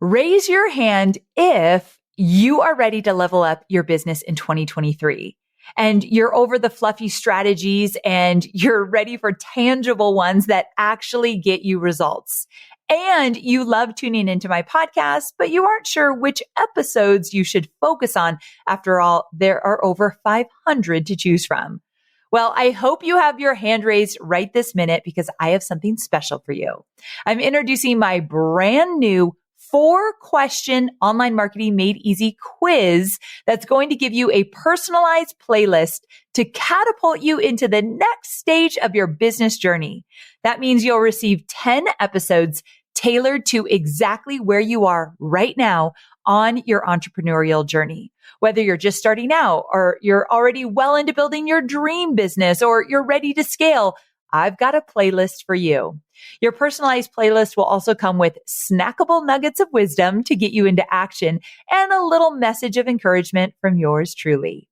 Raise your hand if you are ready to level up your business in 2023 and you're over the fluffy strategies and you're ready for tangible ones that actually get you results. And you love tuning into my podcast, but you aren't sure which episodes you should focus on. After all, there are over 500 to choose from. Well, I hope you have your hand raised right this minute because I have something special for you. I'm introducing my brand new 4-question online marketing made easy quiz that's going to give you a personalized playlist to catapult you into the next stage of your business journey. That means you'll receive 10 episodes tailored to exactly where you are right now on your entrepreneurial journey. Whether you're just starting out or you're already well into building your dream business or you're ready to scale, I've got a playlist for you. Your personalized playlist will also come with snackable nuggets of wisdom to get you into action and a little message of encouragement from yours truly.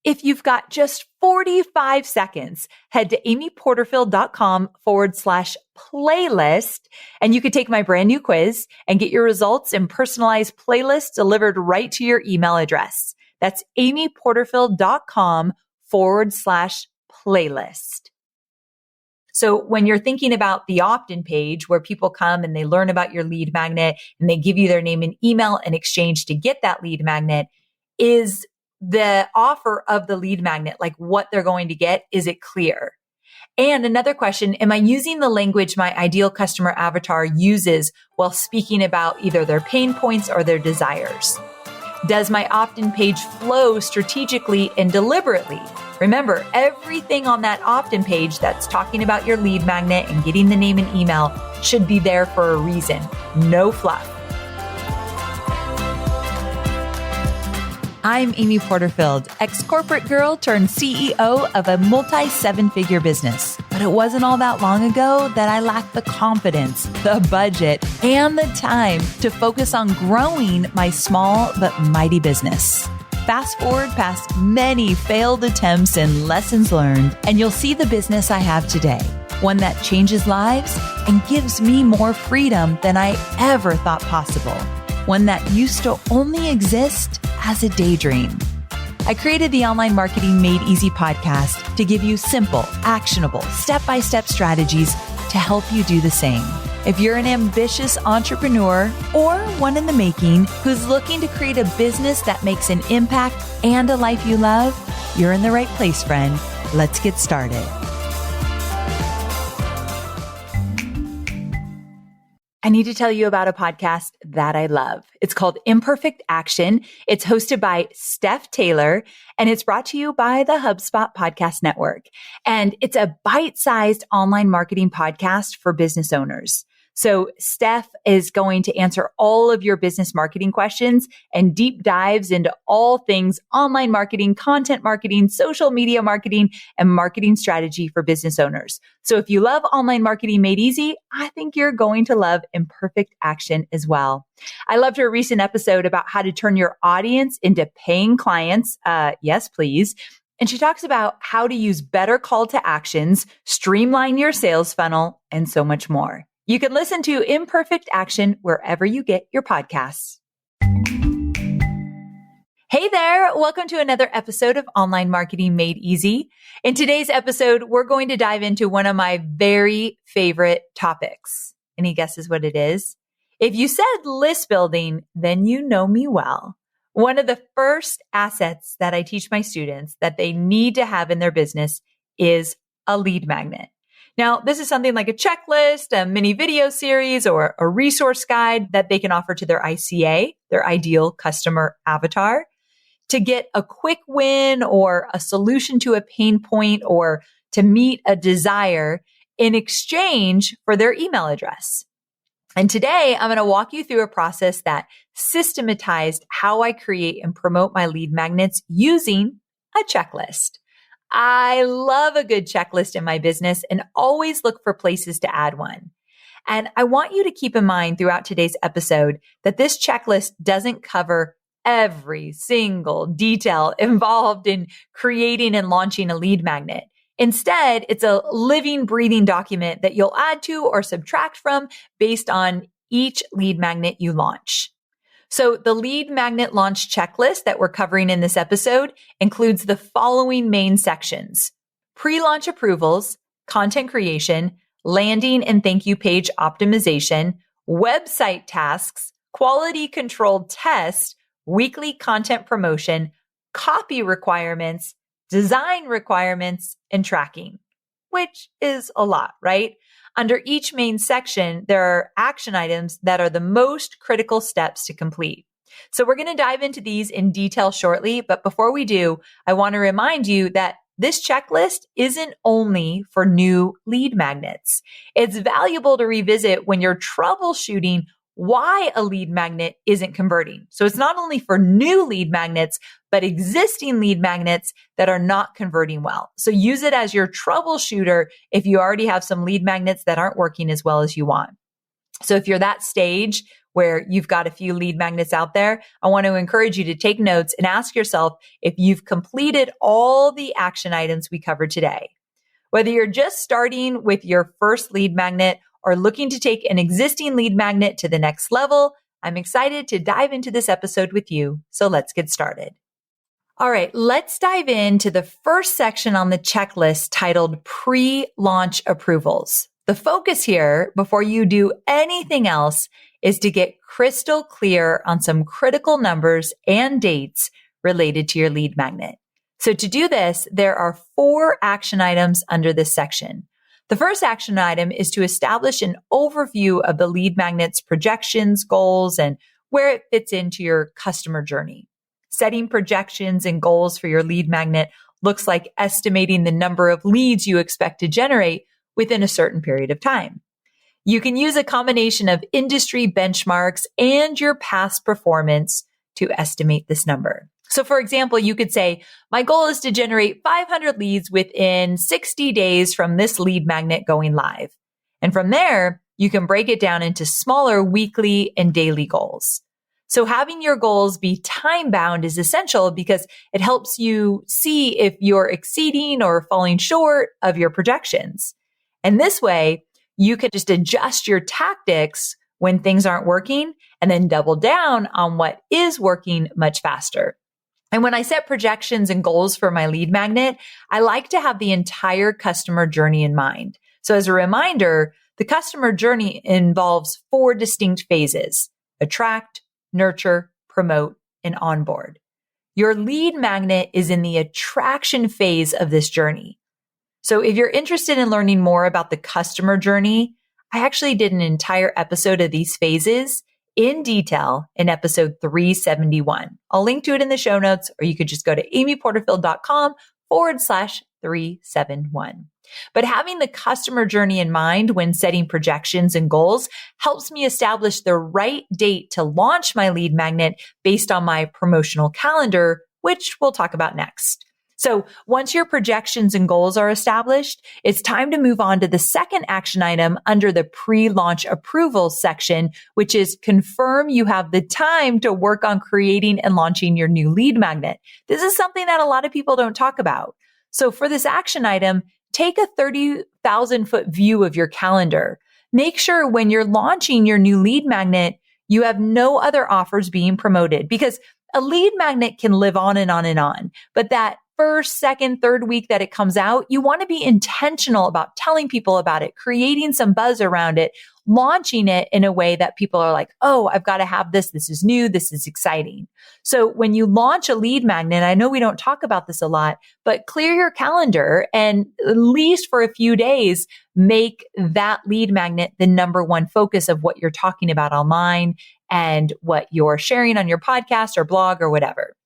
If you've got just 45 seconds, head to amyporterfield.com/playlist and you can take my brand new quiz and get your results in personalized playlists delivered right to your email address. That's amyporterfield.com/playlist. So when you're thinking about the Optin page where people come and they learn about your lead magnet and they give you their name and email in exchange to get that lead magnet, is the offer of the lead magnet, like what they're going to get, is it clear? And another question, am I using the language my ideal customer avatar uses while speaking about either their pain points or their desires? Does my Optin page flow strategically and deliberately? Remember, everything on that Optin page that's talking about your lead magnet and getting the name and email should be there for a reason. No fluff. I'm Amy Porterfield, ex-corporate girl turned CEO of a multi-7-figure business. But it wasn't all that long ago that I lacked the confidence, the budget, and the time to focus on growing my small but mighty business. Fast forward past many failed attempts and lessons learned, and you'll see the business I have today. One that changes lives and gives me more freedom than I ever thought possible. One that used to only exist as a daydream. I created the Online Marketing Made Easy podcast to give you simple, actionable, step-by-step strategies to help you do the same. If you're an ambitious entrepreneur or one in the making who's looking to create a business that makes an impact and a life you love, you're in the right place, friend. Let's get started. I need to tell you about a podcast that I love. It's called Imperfect Action. It's hosted by Steph Taylor, and it's brought to you by the HubSpot Podcast Network. And it's a bite-sized online marketing podcast for business owners. So Steph is going to answer all of your business marketing questions and deep dives into all things online marketing, content marketing, social media marketing, and marketing strategy for business owners. So if you love online marketing made easy, I think you're going to love Imperfect Action as well. I loved her recent episode about how to turn your audience into paying clients. Yes, please. And she talks about how to use better call to actions, streamline your sales funnel, and so much more. You can listen to Imperfect Action wherever you get your podcasts. Hey there. Welcome to another episode of Online Marketing Made Easy. In today's episode, we're going to dive into one of my very favorite topics. Any guesses what it is? If you said list building, then you know me well. One of the first assets that I teach my students that they need to have in their business is a lead magnet. Now, this is something like a checklist, a mini video series, or a resource guide that they can offer to their ICA, their ideal customer avatar, to get a quick win or a solution to a pain point or to meet a desire in exchange for their email address. And today, I'm going to walk you through a process that systematized how I create and promote my lead magnets using a checklist. I love a good checklist in my business and always look for places to add one. And I want you to keep in mind throughout today's episode that this checklist doesn't cover every single detail involved in creating and launching a lead magnet. Instead, it's a living, breathing document that you'll add to or subtract from based on each lead magnet you launch. So the lead magnet launch checklist that we're covering in this episode includes the following main sections: pre-launch approvals, content creation, landing and thank you page optimization, website tasks, quality controlled test, weekly content promotion, copy requirements, design requirements, and tracking, which is a lot, right? Under each main section, there are action items that are the most critical steps to complete. So we're going to dive into these in detail shortly. But before we do, I want to remind you that this checklist isn't only for new lead magnets. It's valuable to revisit when you're troubleshooting why a lead magnet isn't converting. So it's not only for new lead magnets, but existing lead magnets that are not converting well. So use it as your troubleshooter if you already have some lead magnets that aren't working as well as you want. So if you're that stage where you've got a few lead magnets out there, I want to encourage you to take notes and ask yourself if you've completed all the action items we covered today. Whether you're just starting with your first lead magnet or looking to take an existing lead magnet to the next level, I'm excited to dive into this episode with you. So let's get started. All right, let's dive into the first section on the checklist titled Pre-Launch Approvals. The focus here, before you do anything else, is to get crystal clear on some critical numbers and dates related to your lead magnet. So to do this, there are 4 action items under this section. The first action item is to establish an overview of the lead magnet's projections, goals, and where it fits into your customer journey. Setting projections and goals for your lead magnet looks like estimating the number of leads you expect to generate within a certain period of time. You can use a combination of industry benchmarks and your past performance to estimate this number. So for example, you could say, my goal is to generate 500 leads within 60 days from this lead magnet going live. And from there, you can break it down into smaller weekly and daily goals. So having your goals be time bound is essential because it helps you see if you're exceeding or falling short of your projections. And this way, you can just adjust your tactics when things aren't working and then double down on what is working much faster. And when I set projections and goals for my lead magnet, I like to have the entire customer journey in mind. So as a reminder, the customer journey involves 4 distinct phases: attract, nurture, promote, and onboard. Your lead magnet is in the attraction phase of this journey. So if you're interested in learning more about the customer journey, I actually did an entire episode of these phases in detail in episode 371. I'll link to it in the show notes, or you could just go to amyporterfield.com/371. But having the customer journey in mind when setting projections and goals helps me establish the right date to launch my lead magnet based on my promotional calendar, which we'll talk about next. So once your projections and goals are established, it's time to move on to the second action item under the pre-launch approvals section, which is confirm you have the time to work on creating and launching your new lead magnet. This is something that a lot of people don't talk about. So for this action item, take a 30,000 foot view of your calendar. Make sure when you're launching your new lead magnet, you have no other offers being promoted, because a lead magnet can live on and on and on. But that first, second, third week that it comes out, you want to be intentional about telling people about it, creating some buzz around it, launching it in a way that people are like, oh, I've got to have this. This is new. This is exciting. So when you launch a lead magnet, I know we don't talk about this a lot, but clear your calendar and at least for a few days, make that lead magnet the number one focus of what you're talking about online and what you're sharing on your podcast or blog or whatever.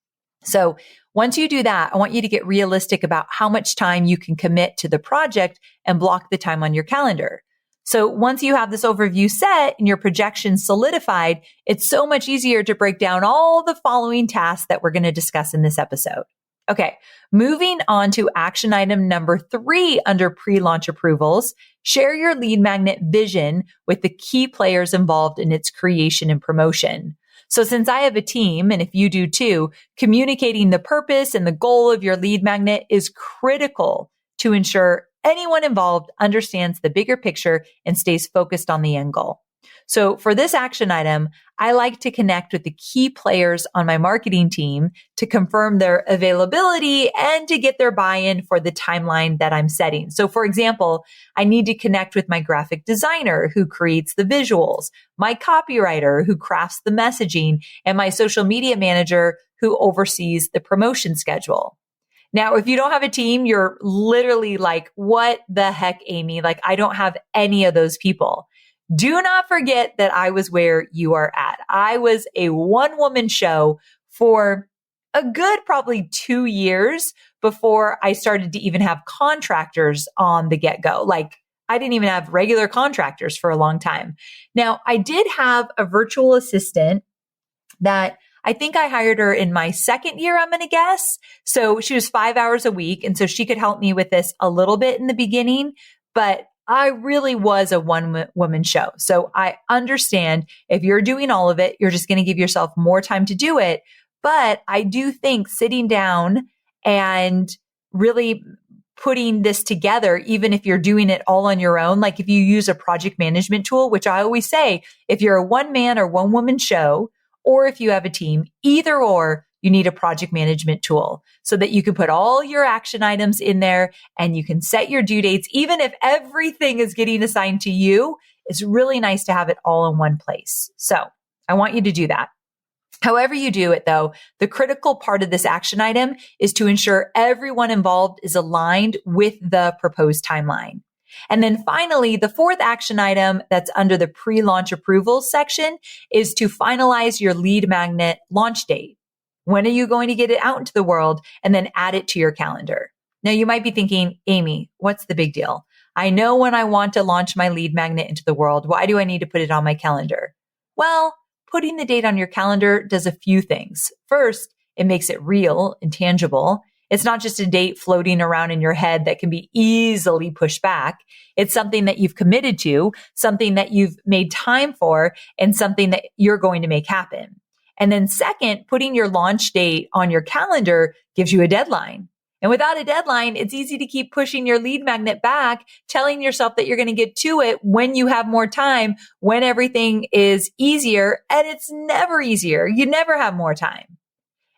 So once you do that, I want you to get realistic about how much time you can commit to the project and block the time on your calendar. So once you have this overview set and your projections solidified, it's so much easier to break down all the following tasks that we're going to discuss in this episode. Okay, moving on to action item number 3 under pre-launch approvals, share your lead magnet vision with the key players involved in its creation and promotion. So since I have a team, and if you do too, communicating the purpose and the goal of your lead magnet is critical to ensure anyone involved understands the bigger picture and stays focused on the end goal. So for this action item, I like to connect with the key players on my marketing team to confirm their availability and to get their buy-in for the timeline that I'm setting. So for example, I need to connect with my graphic designer who creates the visuals, my copywriter who crafts the messaging, and my social media manager who oversees the promotion schedule. Now, if you don't have a team, you're literally like, what the heck, Amy? Like, I don't have any of those people. Do not forget that I was where you are at. I was a one-woman show for a good probably 2 years before I started to even have contractors on the get-go. Like, I didn't even have regular contractors for a long time. Now, I did have a virtual assistant that I think I hired her in my second year, I'm going to guess. So she was 5 hours a week. And so she could help me with this a little bit in the beginning, but I really was a one woman show. So I understand if you're doing all of it, you're just going to give yourself more time to do it. But I do think sitting down and really putting this together, even if you're doing it all on your own, like if you use a project management tool, which I always say, if you're a one man or one woman show, or if you have a team, either or, you need a project management tool so that you can put all your action items in there and you can set your due dates. Even if everything is getting assigned to you, it's really nice to have it all in one place. So I want you to do that. However you do it though, the critical part of this action item is to ensure everyone involved is aligned with the proposed timeline. And then finally, the fourth action item that's under the pre-launch approvals section is to finalize your lead magnet launch date. When are you going to get it out into the world? And then add it to your calendar. Now you might be thinking, Amy, what's the big deal? I know when I want to launch my lead magnet into the world. Why do I need to put it on my calendar? Well, putting the date on your calendar does a few things. First, it makes it real and tangible. It's not just a date floating around in your head that can be easily pushed back. It's something that you've committed to, something that you've made time for, and something that you're going to make happen. And then second, putting your launch date on your calendar gives you a deadline. And without a deadline, it's easy to keep pushing your lead magnet back, telling yourself that you're going to get to it when you have more time, when everything is easier. And it's never easier. You never have more time.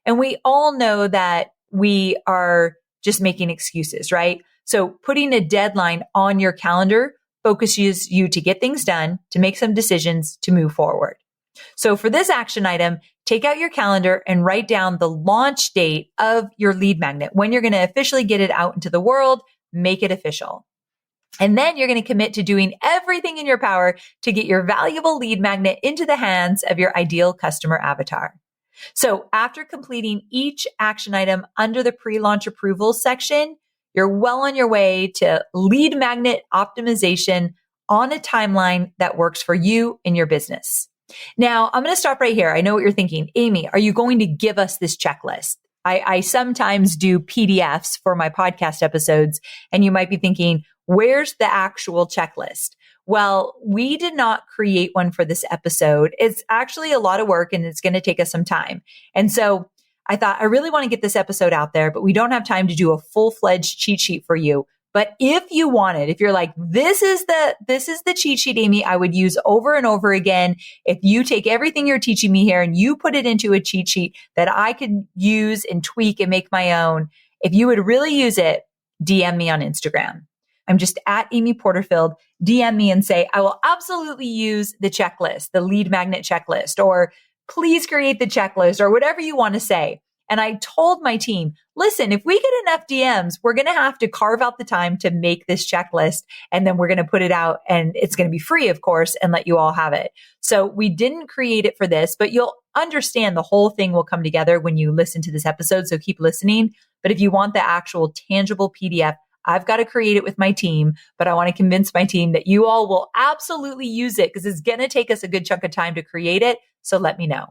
And we all know that we are just making excuses, right? So putting a deadline on your calendar focuses you to get things done, to make some decisions, to move forward. So for this action item, take out your calendar and write down the launch date of your lead magnet, when you're going to officially get it out into the world, make it official. And then you're going to commit to doing everything in your power to get your valuable lead magnet into the hands of your ideal customer avatar. So after completing each action item under the pre-launch approvals section, you're well on your way to lead magnet optimization on a timeline that works for you and your business. Now, I'm going to stop right here. I know what you're thinking. Amy, are you going to give us this checklist? I sometimes do PDFs for my podcast episodes, and you might be thinking, where's the actual checklist? Well, we did not create one for this episode. It's actually a lot of work and it's going to take us some time. And so I thought I really want to get this episode out there, but we don't have time to do a full-fledged cheat sheet for you. But if you want it, if you're like, this is the cheat sheet, Amy, I would use over and over again. If you take everything you're teaching me here and you put it into a cheat sheet that I could use and tweak and make my own, if you would really use it, DM me on Instagram. I'm just at Amy Porterfield. DM me and say, I will absolutely use the checklist, the lead magnet checklist, or please create the checklist, or whatever you want to say. And I told my team, listen, if we get enough DMs, we're going to have to carve out the time to make this checklist. And then we're going to put it out and it's going to be free, of course, and let you all have it. So we didn't create it for this, but you'll understand the whole thing will come together when you listen to this episode. So keep listening. But if you want the actual tangible PDF, I've got to create it with my team, but I want to convince my team that you all will absolutely use it because it's going to take us a good chunk of time to create it. So let me know.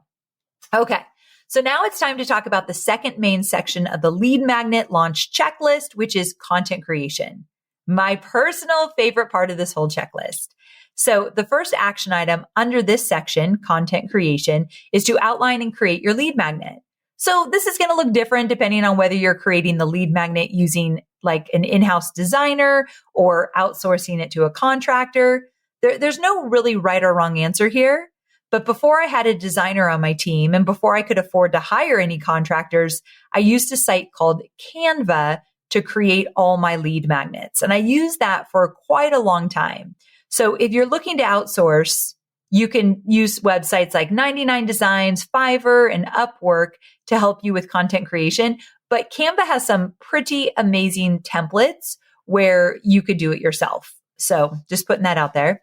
Okay. So now it's time to talk about the second main section of the lead magnet launch checklist, which is content creation. My personal favorite part of this whole checklist. So the first action item under this section, content creation, is to outline and create your lead magnet. So this is going to look different depending on whether you're creating the lead magnet using like an in-house designer or outsourcing it to a contractor. there's no really right or wrong answer here. But before I had a designer on my team and before I could afford to hire any contractors, I used a site called Canva to create all my lead magnets. And I used that for quite a long time. So if you're looking to outsource, you can use websites like 99 Designs, Fiverr, and Upwork to help you with content creation. But Canva has some pretty amazing templates where you could do it yourself. So just putting that out there.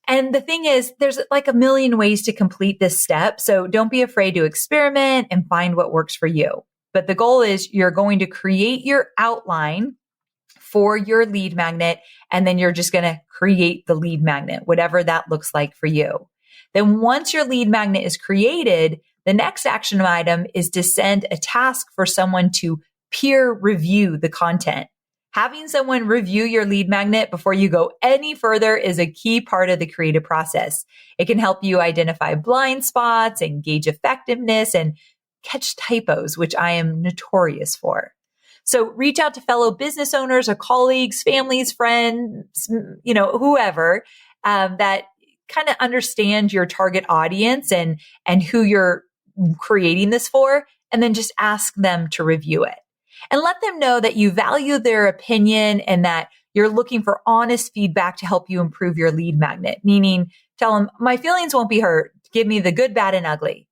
And the thing is, there's like a million ways to complete this step. So don't be afraid to experiment and find what works for you. But the goal is you're going to create your outline for your lead magnet, and then you're just going to create the lead magnet, whatever that looks like for you. Then once your lead magnet is created, the next action item is to send a task for someone to peer review the content. Having someone review your lead magnet before you go any further is a key part of the creative process. It can help you identify blind spots and gauge effectiveness and catch typos, which I am notorious for. So reach out to fellow business owners or colleagues, families, friends, whoever that kind of understand your target audience and who you're creating this for, and then just ask them to review it. And let them know that you value their opinion and that you're looking for honest feedback to help you improve your lead magnet, meaning tell them, my feelings won't be hurt. Give me the good, bad, and ugly.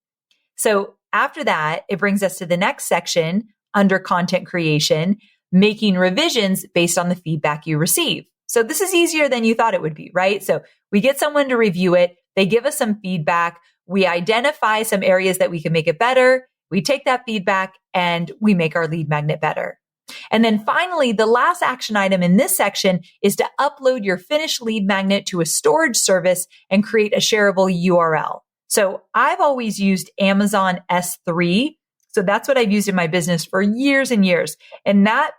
So after that, it brings us to the next section under content creation, making revisions based on the feedback you receive. So this is easier than you thought it would be, right? So we get someone to review it. They give us some feedback. We identify some areas that we can make it better. We take that feedback and we make our lead magnet better. And then finally, the last action item in this section is to upload your finished lead magnet to a storage service and create a shareable URL. So I've always used Amazon S3. So that's what I've used in my business for years and years. And that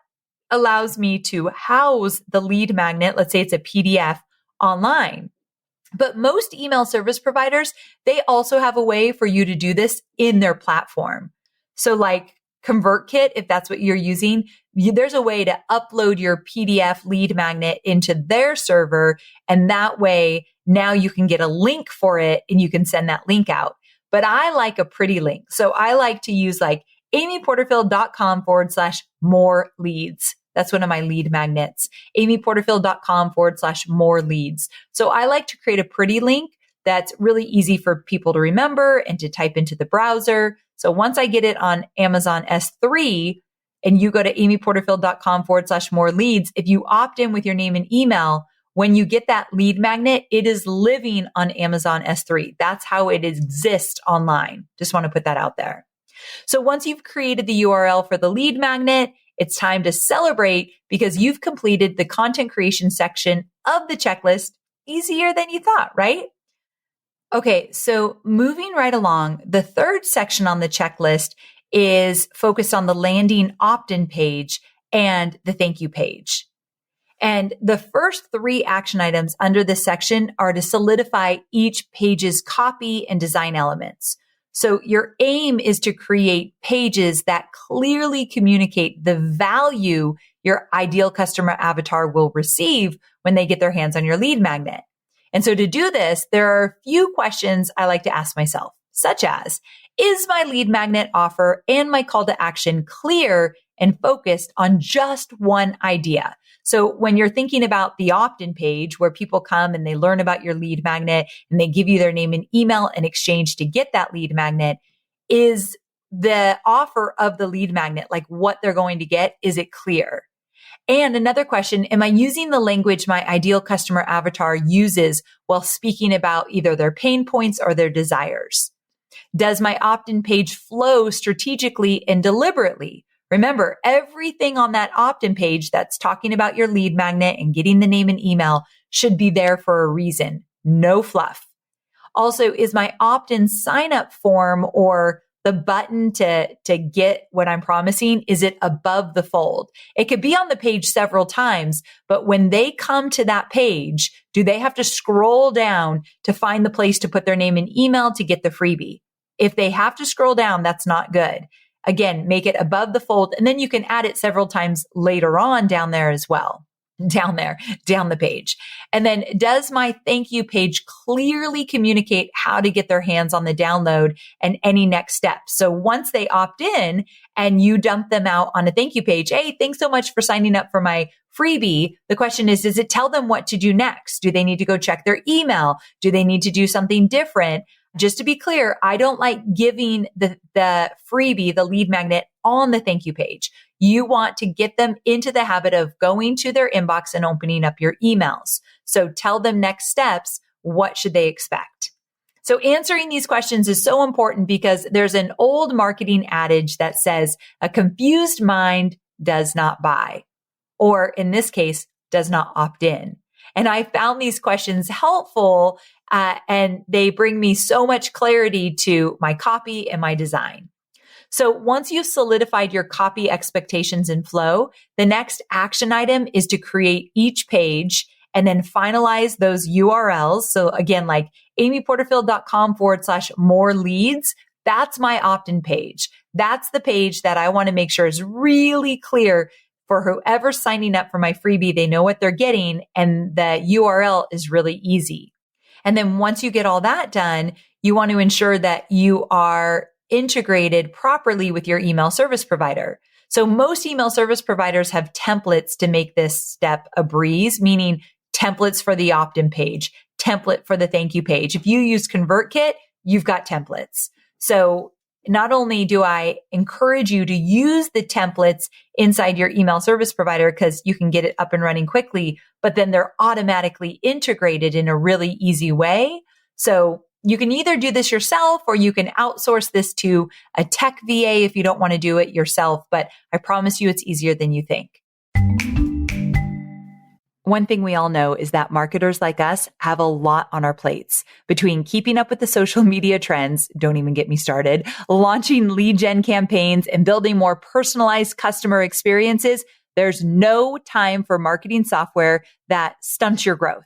allows me to house the lead magnet. Let's say it's a PDF online. But most email service providers, they also have a way for you to do this in their platform. So like ConvertKit, if that's what you're using, there's a way to upload your PDF lead magnet into their server. And that way, now you can get a link for it and you can send that link out. But I like a pretty link. So I like to use like amyporterfield.com/more leads. That's one of my lead magnets. amyporterfield.com/more leads. So I like to create a pretty link that's really easy for people to remember and to type into the browser. So once I get it on Amazon S3 and you go to amyporterfield.com/more leads, if you opt in with your name and email, when you get that lead magnet, it is living on Amazon S3. That's how it exists online. Just want to put that out there. So once you've created the URL for the lead magnet, it's time to celebrate because you've completed the content creation section of the checklist easier than you thought, right? Okay, so moving right along, the third section on the checklist is focused on the landing opt-in page and the thank you page. And the first three action items under this section are to solidify each page's copy and design elements. So your aim is to create pages that clearly communicate the value your ideal customer avatar will receive when they get their hands on your lead magnet. And so to do this, there are a few questions I like to ask myself, such as, is my lead magnet offer and my call to action clear and focused on just one idea? So when you're thinking about the opt-in page where people come and they learn about your lead magnet and they give you their name and email in exchange to get that lead magnet, is the offer of the lead magnet, like what they're going to get, is it clear? And another question, am I using the language my ideal customer avatar uses while speaking about either their pain points or their desires? Does my opt-in page flow strategically and deliberately? Remember, everything on that opt-in page that's talking about your lead magnet and getting the name and email should be there for a reason. No fluff. Also, is my opt-in sign-up form or the button to get what I'm promising, is it above the fold? It could be on the page several times, but when they come to that page, do they have to scroll down to find the place to put their name and email to get the freebie? If they have to scroll down, that's not good. Again, make it above the fold, and then you can add it several times later on down there as well. down there, down the page. And then does my thank you page clearly communicate how to get their hands on the download and any next steps? So once they opt in and you dump them out on a thank you page, hey, thanks so much for signing up for my freebie. The question is, does it tell them what to do next? Do they need to go check their email? Do they need to do something different? Just to be clear, I don't like giving the freebie, the lead magnet on the thank you page. You want to get them into the habit of going to their inbox and opening up your emails. So tell them next steps. What should they expect? So answering these questions is so important because there's an old marketing adage that says a confused mind does not buy, or in this case, does not opt in. And I found these questions helpful, and they bring me so much clarity to my copy and my design. So once you've solidified your copy expectations and flow, the next action item is to create each page and then finalize those URLs. So again, like amyporterfield.com/more leads. That's my opt-in page. That's the page that I want to make sure is really clear for whoever's signing up for my freebie. They know what they're getting and the URL is really easy. And then once you get all that done, you want to ensure that you are integrated properly with your email service provider. So most email service providers have templates to make this step a breeze, meaning templates for the opt-in page, template for the thank you page. If you use ConvertKit, you've got templates. So not only do I encourage you to use the templates inside your email service provider because you can get it up and running quickly, but then they're automatically integrated in a really easy way. So you can either do this yourself or you can outsource this to a tech VA if you don't want to do it yourself, but I promise you it's easier than you think. One thing we all know is that marketers like us have a lot on our plates. Between keeping up with the social media trends, don't even get me started, launching lead gen campaigns and building more personalized customer experiences, there's no time for marketing software that stunts your growth.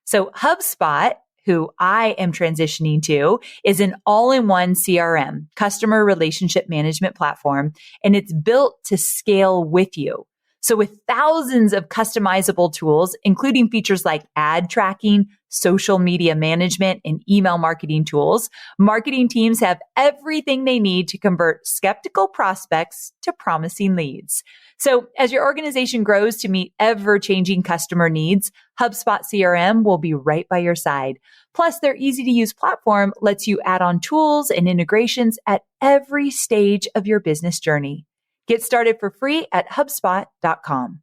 So HubSpot, who I am transitioning to, is an all-in-one CRM, customer relationship management platform, and it's built to scale with you. So with thousands of customizable tools, including features like ad tracking, social media management, and email marketing tools, marketing teams have everything they need to convert skeptical prospects to promising leads. So as your organization grows to meet ever-changing customer needs, HubSpot CRM will be right by your side. Plus, their easy-to-use platform lets you add on tools and integrations at every stage of your business journey. Get started for free at HubSpot.com.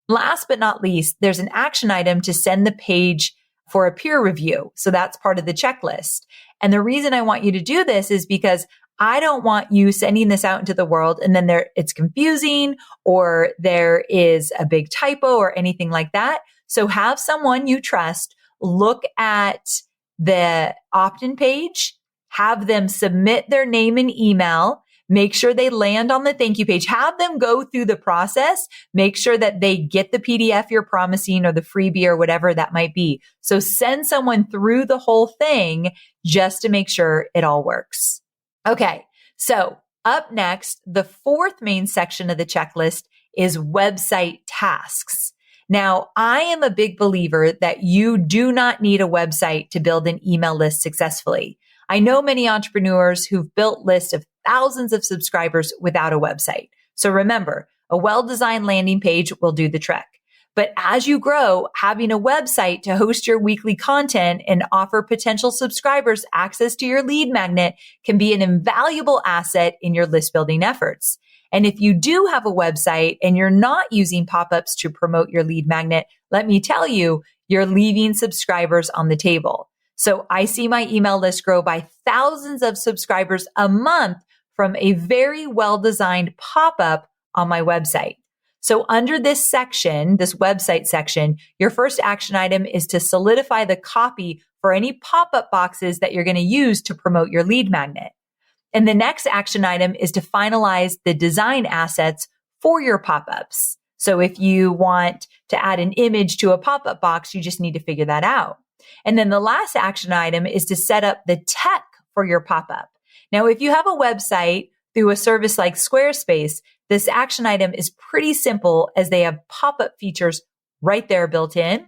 Last but not least, there's an action item to send the page for a peer review. So that's part of the checklist. And the reason I want you to do this is because I don't want you sending this out into the world and then it's confusing or there is a big typo or anything like that. So have someone you trust look at the opt-in page, have them submit their name and email, make sure they land on the thank you page, have them go through the process, make sure that they get the PDF you're promising or the freebie or whatever that might be. So send someone through the whole thing just to make sure it all works. Okay. So up next, the fourth main section of the checklist is website tasks. Now, I am a big believer that you do not need a website to build an email list successfully. I know many entrepreneurs who've built lists of thousands of subscribers without a website. So remember, a well-designed landing page will do the trick. But as you grow, having a website to host your weekly content and offer potential subscribers access to your lead magnet can be an invaluable asset in your list building efforts. And if you do have a website and you're not using pop-ups to promote your lead magnet, let me tell you, you're leaving subscribers on the table. So I see my email list grow by thousands of subscribers a month from a very well-designed pop-up on my website. So under this section, this website section, your first action item is to solidify the copy for any pop-up boxes that you're going to use to promote your lead magnet. And the next action item is to finalize the design assets for your pop-ups. So if you want to add an image to a pop-up box, you just need to figure that out. And then the last action item is to set up the tech for your pop-up. Now, if you have a website through a service like Squarespace, This action item is pretty simple as they have pop-up features right there built in.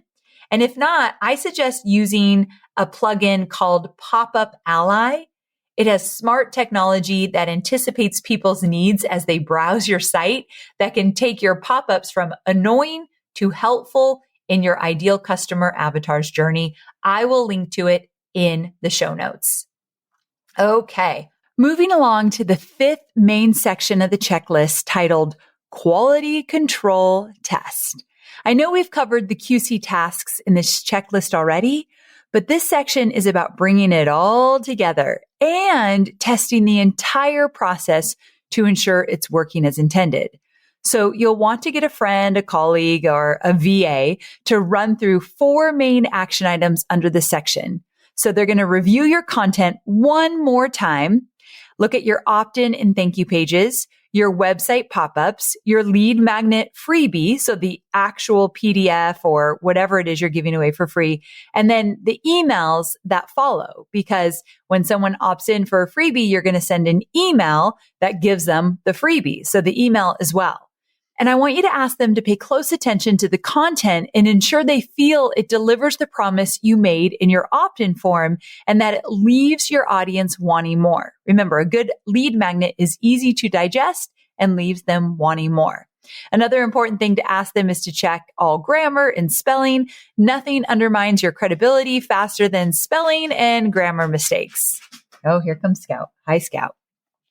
And if not, I suggest using a plugin called Pop-up Ally. It has smart technology that anticipates people's needs as they browse your site that can take your pop-ups from annoying to helpful in your ideal customer avatar's journey. I will link to it in the show notes. Okay, moving along to the fifth main section of the checklist titled Quality Control Test. I know we've covered the QC tasks in this checklist already, but this section is about bringing it all together and testing the entire process to ensure it's working as intended. So you'll want to get a friend, a colleague, or a VA to run through 4 main action items under this section. So they're going to review your content one more time, look at your opt-in and thank you pages, your website pop-ups, your lead magnet freebie, so the actual PDF or whatever it is you're giving away for free, and then the emails that follow. Because when someone opts in for a freebie, you're going to send an email that gives them the freebie, so the email as well. And I want you to ask them to pay close attention to the content and ensure they feel it delivers the promise you made in your opt-in form and that it leaves your audience wanting more. Remember, a good lead magnet is easy to digest and leaves them wanting more. Another important thing to ask them is to check all grammar and spelling. Nothing undermines your credibility faster than spelling and grammar mistakes. Oh, here comes Scout. Hi, Scout.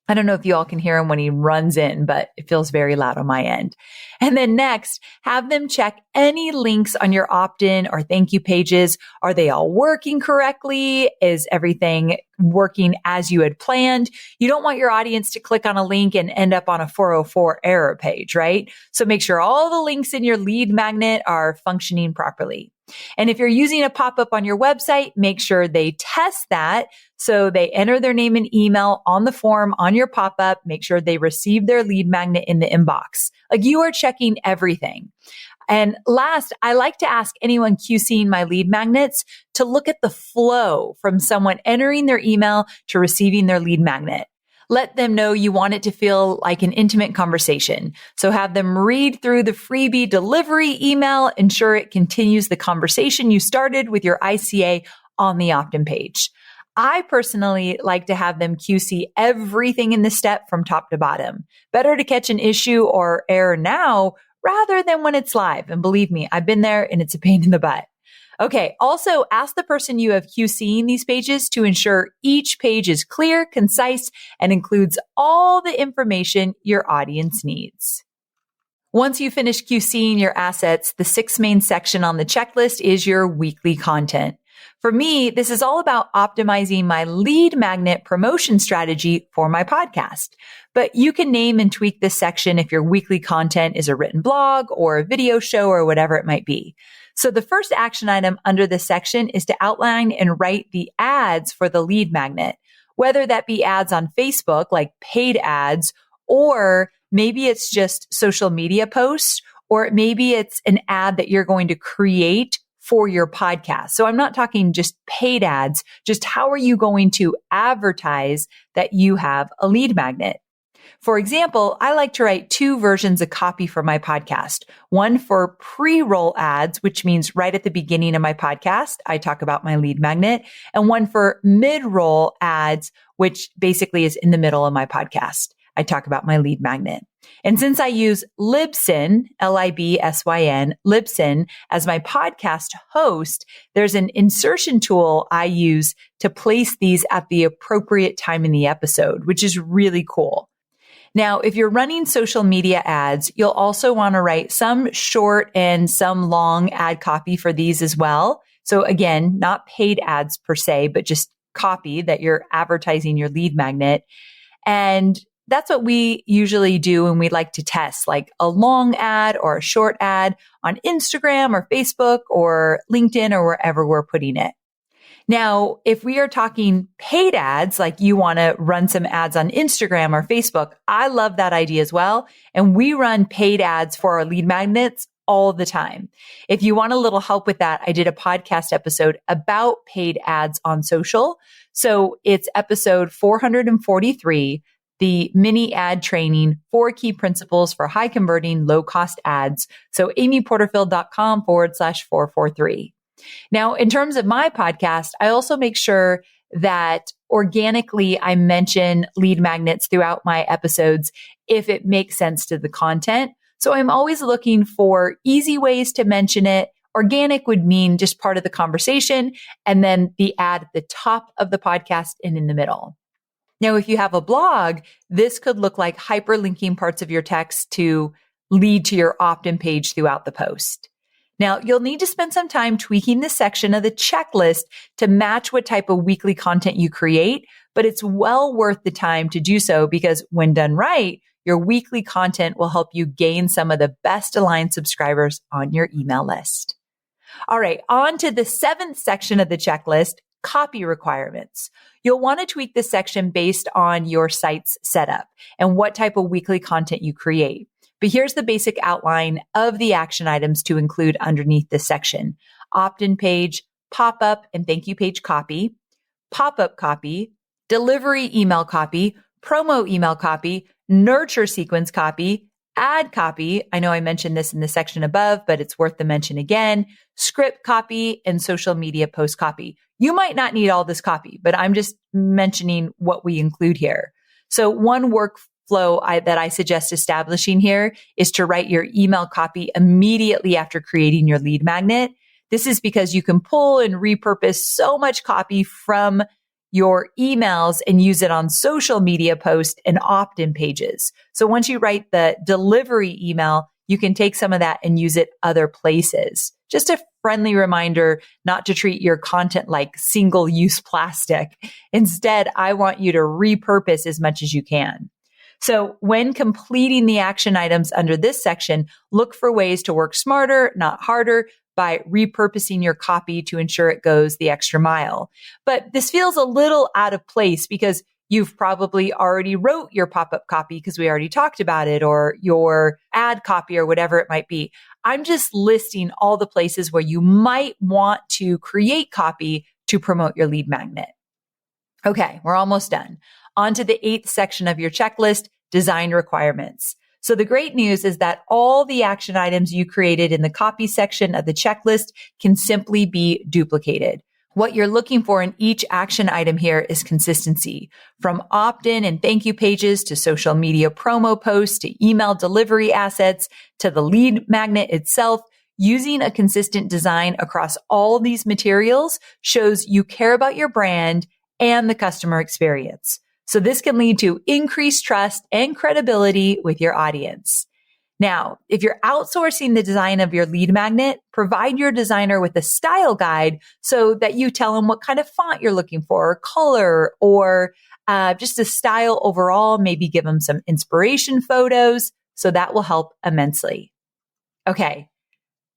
I don't know if you all can hear him when he runs in, but it feels very loud on my end. And then next, have them check any links on your opt-in or thank you pages. Are they all working correctly? Is everything working as you had planned? You don't want your audience to click on a link and end up on a 404 error page, right? So make sure all the links in your lead magnet are functioning properly. And if you're using a pop-up on your website, make sure they test that. So they enter their name and email on the form on your pop-up. Make sure they receive their lead magnet in the inbox. Like you are checking everything. And last, I like to ask anyone QCing my lead magnets to look at the flow from someone entering their email to receiving their lead magnet. Let them know you want it to feel like an intimate conversation. So have them read through the freebie delivery email, ensure it continues the conversation you started with your ICA on the opt-in page. I personally like to have them QC everything in the step from top to bottom. Better to catch an issue or error now rather than when it's live. And believe me, I've been there and it's a pain in the butt. Okay. Also, ask the person you have QCing these pages to ensure each page is clear, concise, and includes all the information your audience needs. Once you finish QCing your assets, the 6th main section on the checklist is your weekly content. For me, this is all about optimizing my lead magnet promotion strategy for my podcast. But you can name and tweak this section if your weekly content is a written blog or a video show or whatever it might be. So the first action item under this section is to outline and write the ads for the lead magnet, whether that be ads on Facebook, like paid ads, or maybe it's just social media posts, or maybe it's an ad that you're going to create for your podcast. So I'm not talking just paid ads, just how are you going to advertise that you have a lead magnet? For example, I like to write 2 versions of copy for my podcast. One for pre-roll ads, which means right at the beginning of my podcast, I talk about my lead magnet, and one for mid-roll ads, which basically is in the middle of my podcast. I talk about my lead magnet. And since I use Libsyn, Libsyn, Libsyn as my podcast host, there's an insertion tool I use to place these at the appropriate time in the episode, which is really cool. Now, if you're running social media ads, you'll also want to write some short and some long ad copy for these as well. So again, not paid ads per se, but just copy that you're advertising your lead magnet. And that's what we usually do when we like to test, like a long ad or a short ad on Instagram or Facebook or LinkedIn or wherever we're putting it. Now, if we are talking paid ads, like you want to run some ads on Instagram or Facebook, I love that idea as well. And we run paid ads for our lead magnets all the time. If you want a little help with that, I did a podcast episode about paid ads on social. So it's episode 443, the mini ad training, 4 key principles for high converting, low cost ads. So amyporterfield.com/443. Now, in terms of my podcast, I also make sure that organically I mention lead magnets throughout my episodes if it makes sense to the content. So I'm always looking for easy ways to mention it. Organic would mean just part of the conversation and then the ad at the top of the podcast and in the middle. Now, if you have a blog, this could look like hyperlinking parts of your text to lead to your opt-in page throughout the post. Now, you'll need to spend some time tweaking this section of the checklist to match what type of weekly content you create, but it's well worth the time to do so because when done right, your weekly content will help you gain some of the best aligned subscribers on your email list. All right, on to the 7th section of the checklist, copy requirements. You'll want to tweak this section based on your site's setup and what type of weekly content you create. But here's the basic outline of the action items to include underneath this section. Opt-in page, pop-up and thank you page copy, pop-up copy, delivery email copy, promo email copy, nurture sequence copy, ad copy. I know I mentioned this in the section above, but it's worth the mention again. Script copy and social media post copy. You might not need all this copy, but I'm just mentioning what we include here. So one workflow that I suggest establishing here is to write your email copy immediately after creating your lead magnet. This is because you can pull and repurpose so much copy from your emails and use it on social media posts and opt-in pages. So once you write the delivery email, you can take some of that and use it other places. Just a friendly reminder not to treat your content like single-use plastic. Instead, I want you to repurpose as much as you can. So when completing the action items under this section, look for ways to work smarter, not harder, by repurposing your copy to ensure it goes the extra mile. But this feels a little out of place because you've probably already wrote your pop-up copy because we already talked about it, or your ad copy or whatever it might be. I'm just listing all the places where you might want to create copy to promote your lead magnet. Okay, we're almost done. On to the 8th section of your checklist, design requirements. So the great news is that all the action items you created in the copy section of the checklist can simply be duplicated. What you're looking for in each action item here is consistency. From opt-in and thank you pages to social media promo posts to email delivery assets to the lead magnet itself, using a consistent design across all these materials shows you care about your brand and the customer experience. So this can lead to increased trust and credibility with your audience. Now, if you're outsourcing the design of your lead magnet, provide your designer with a style guide so that you tell them what kind of font you're looking for, or color, or just a style overall. Maybe give them some inspiration photos. So that will help immensely. Okay,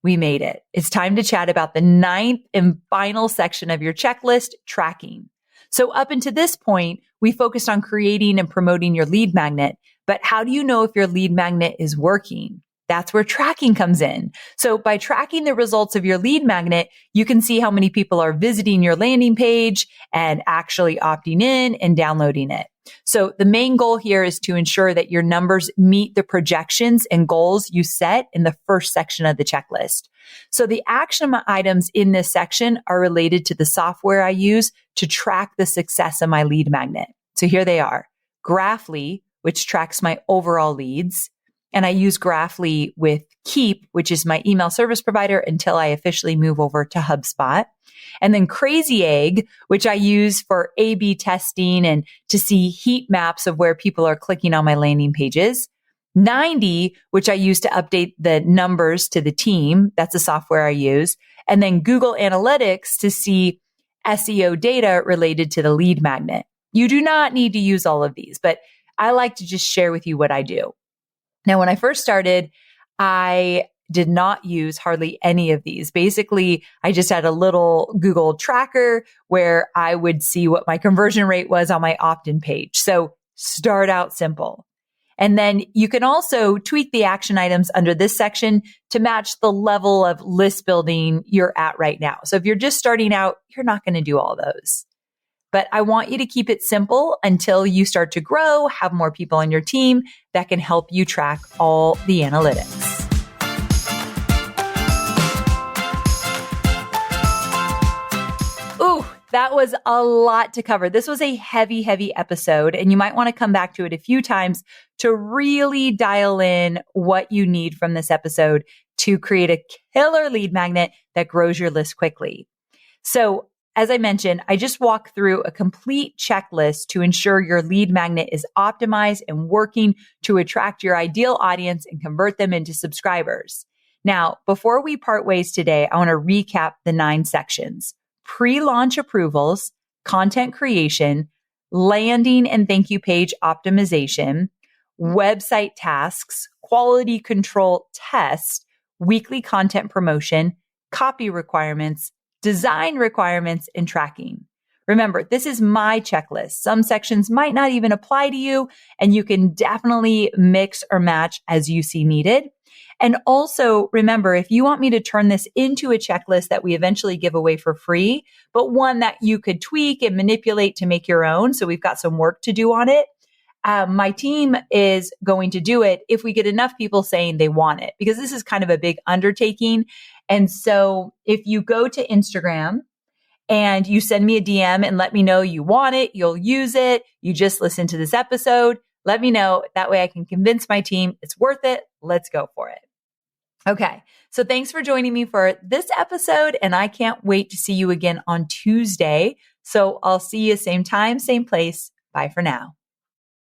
we made it. It's time to chat about the 9th and final section of your checklist, tracking. So up until this point, we focused on creating and promoting your lead magnet. But how do you know if your lead magnet is working? That's where tracking comes in. So by tracking the results of your lead magnet, you can see how many people are visiting your landing page and actually opting in and downloading it. So the main goal here is to ensure that your numbers meet the projections and goals you set in the first section of the checklist. So the action items in this section are related to the software I use to track the success of my lead magnet. So here they are. Graphly, which tracks my overall leads. And I use Graphly with Keep, which is my email service provider until I officially move over to HubSpot. And then Crazy Egg, which I use for A/B testing and to see heat maps of where people are clicking on my landing pages. 90, which I use to update the numbers to the team. That's the software I use. And then Google Analytics to see SEO data related to the lead magnet. You do not need to use all of these, but I like to just share with you what I do. Now, when I first started, I did not use hardly any of these. Basically, I just had a little Google tracker where I would see what my conversion rate was on my opt-in page. So start out simple. And then you can also tweak the action items under this section to match the level of list building you're at right now. So if you're just starting out, you're not going to do all those. But I want you to keep it simple until you start to grow, have more people on your team that can help you track all the analytics. Ooh, that was a lot to cover. This was a heavy, heavy episode, and you might want to come back to it a few times to really dial in what you need from this episode to create a killer lead magnet that grows your list quickly. So, as I mentioned, I just walked through a complete checklist to ensure your lead magnet is optimized and working to attract your ideal audience and convert them into subscribers. Now, before we part ways today, I want to recap the 9 sections: pre-launch approvals, content creation, landing and thank you page optimization, website tasks, quality control test, weekly content promotion, copy requirements, design requirements, and tracking. Remember, this is my checklist. Some sections might not even apply to you, and you can definitely mix or match as you see needed. And also remember, if you want me to turn this into a checklist that we eventually give away for free, but one that you could tweak and manipulate to make your own, so we've got some work to do on it, my team is going to do it if we get enough people saying they want it, because this is kind of a big undertaking. And so if you go to Instagram and you send me a DM and let me know you want it, you'll use it, you just listen to this episode, let me know. That way I can convince my team it's worth it. Let's go for it. Okay. So thanks for joining me for this episode, and I can't wait to see you again on Tuesday. So I'll see you same time, same place. Bye for now.